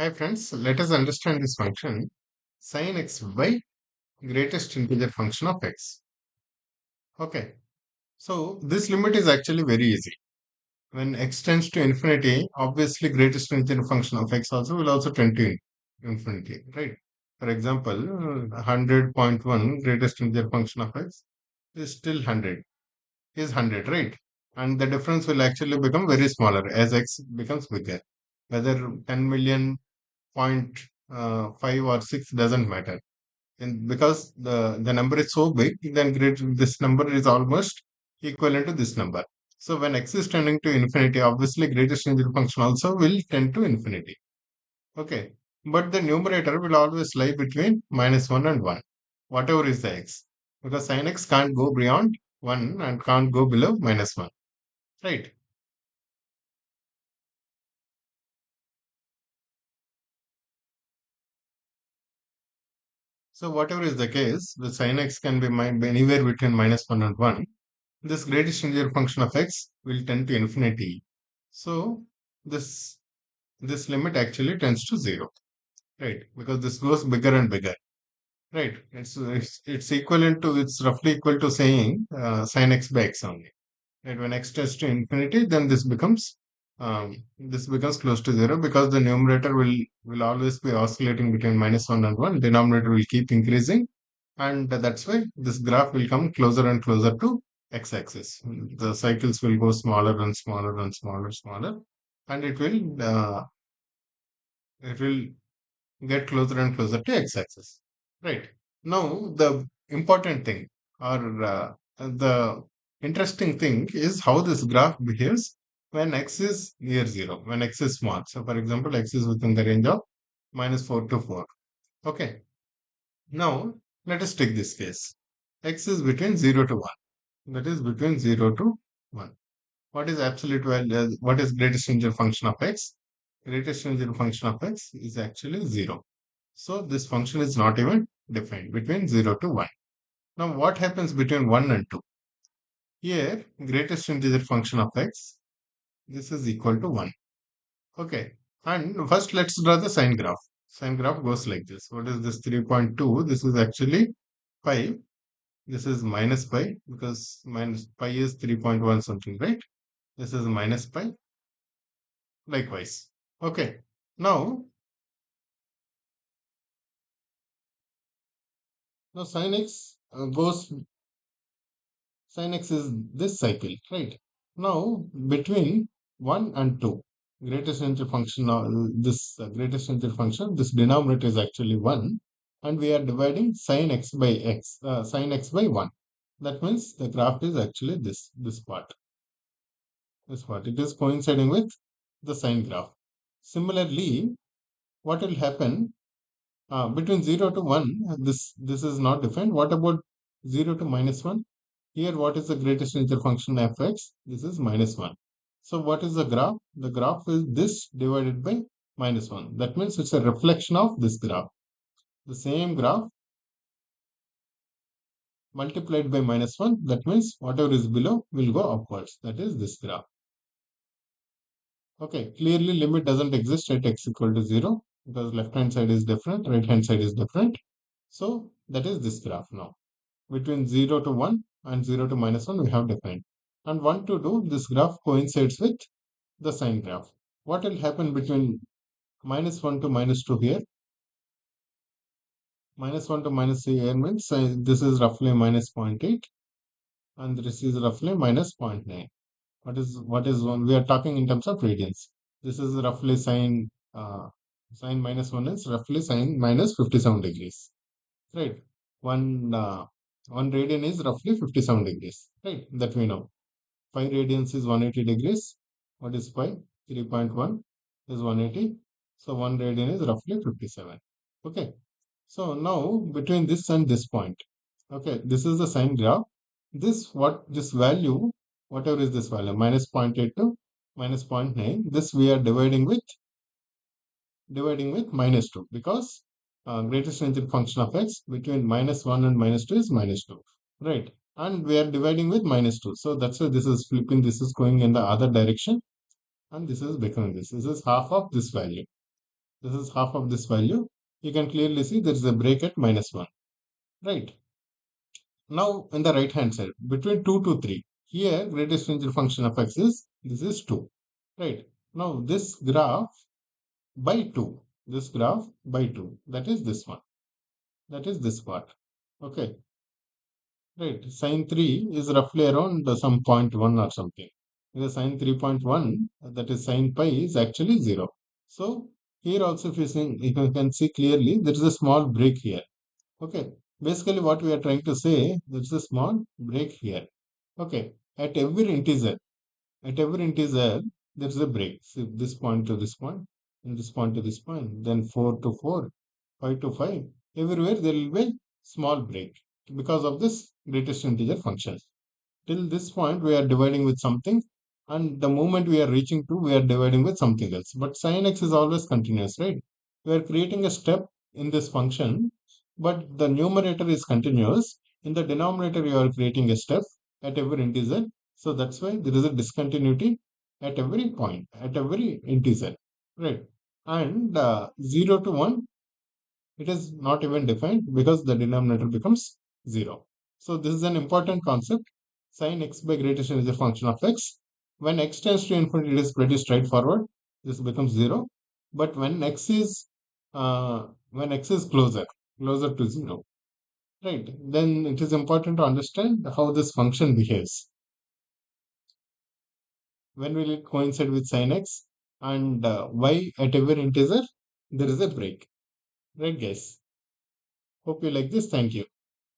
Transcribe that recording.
Hi friends, let us understand this function sin x by greatest integer function of x. Okay, so this limit is actually very easy. When x tends to infinity, obviously greatest integer function of x also will also tend to infinity, right? For example, 100.1 greatest integer function of x is still 100, is 100, right? And the difference will actually become very smaller as x becomes bigger. Whether 10 million point 5 or 6 doesn't matter, and because the number is so big, then this number is almost equivalent to this number. So when x is tending to infinity, obviously greatest integer function also will tend to infinity. Okay, but the numerator will always lie between -1 and 1, whatever is the x, because sin x can't go beyond 1 and can't go below -1, right? So whatever is the case, the sin x can be anywhere between -1 and 1. This greatest integer function of x will tend to infinity. So this this limit actually tends to 0, right? Because this goes bigger and bigger, right? It's equivalent to, it's roughly equal to saying sin x by x only, right? When x tends to infinity, then this becomes close to 0, because the numerator will always be oscillating between -1 and 1. Denominator will keep increasing, and that's why this graph will come closer and closer to x-axis. The cycles will go smaller and smaller and smaller, and it will get closer and closer to x-axis, right? Now the important thing, or the interesting thing, is how this graph behaves when x is near 0, when x is small. So for example, x is within the range of -4 to 4. Okay, now let us take this case. X is between 0 to 1, that is between 0 to 1. What is absolute value? What is greatest integer function of x? Greatest integer function of x is actually 0. So this function is not even defined between 0 to 1. Now what happens between 1 and 2? Here, greatest integer function of x, this is equal to 1. Okay. And first let's draw the sine graph. Sine graph goes like this. What is this 3.2? This is actually 5. This is minus pi, because minus pi is 3.1 something, right? This is minus pi, likewise. Okay. Now, now sin x is this cycle, right? Now, between 1 and 2, greatest integer function, this greatest integer function, this denominator is actually 1, and we are dividing sin x by 1. That means the graph is actually this part. This part. It is coinciding with the sine graph. Similarly, what will happen between 0 to 1, this is not defined. What about 0 to -1? Here, what is the greatest integer function f(x)? This is -1. So what is the graph? The graph is this divided by -1. That means it's a reflection of this graph. The same graph multiplied by -1. That means whatever is below will go upwards. That is this graph. Okay, clearly limit doesn't exist at x equal to 0, because left hand side is different, right hand side is different. So that is this graph now. Between 0 to 1 and 0 to -1 we have defined. And 1 to 2, this graph coincides with the sine graph. What will happen between -1 to -2 here? -1 to -3 here means this is roughly -0.8, and this is roughly -0.9. What is one? We are talking in terms of radians. This is roughly sine -1 is roughly sine minus 57 degrees, right? One uh, 1 radian is roughly 57 degrees, right? That we know. 5 radians is 180 degrees. What is pi? 3.1 is 180. So 1 radian is roughly 57. Okay. So now between this and this point, okay, this is the sine graph. This value, whatever is this value, -0.8 to -0.9, this we are dividing with -2, because greatest integer function of x between -1 and -2 is -2, right? And we are dividing with -2. So that's why this is flipping, this is going in the other direction, and this is becoming this. This is half of this value. This is half of this value. You can clearly see there is a break at -1, right? Now, in the right hand side, between 2 to 3, here greatest integer function of x is, this is 2, right? Now, this graph by 2, this graph by 2, that is this one, that is this part, okay, right? Sine 3 is roughly around some 0.1 or something. The sine 3.1, that is sine pi, is actually 0. So, here also, if you can see clearly, there is a small break here. Okay, basically what we are trying to say, there's a small break here. Okay, at every integer, there's a break. So this point to this point, and this point to this point, then 4 to 4, 5 to 5. Everywhere there will be a small break because of this greatest integer function. Till this point, we are dividing with something, and the moment we are reaching to, we are dividing with something else. But sin x is always continuous, right? We are creating a step in this function, but the numerator is continuous. In the denominator, you are creating a step at every integer. So that's why there is a discontinuity at every point, at every integer, right? And 0 to 1, it is not even defined because the denominator becomes 0. So this is an important concept. Sin x by greatest is a function of x. When x tends to infinity, it is pretty straightforward. This becomes 0. But when x is closer to 0, right, then it is important to understand how this function behaves. When will it coincide with sin x, and why at every integer there is a break, right, guys? Hope you like this. Thank you.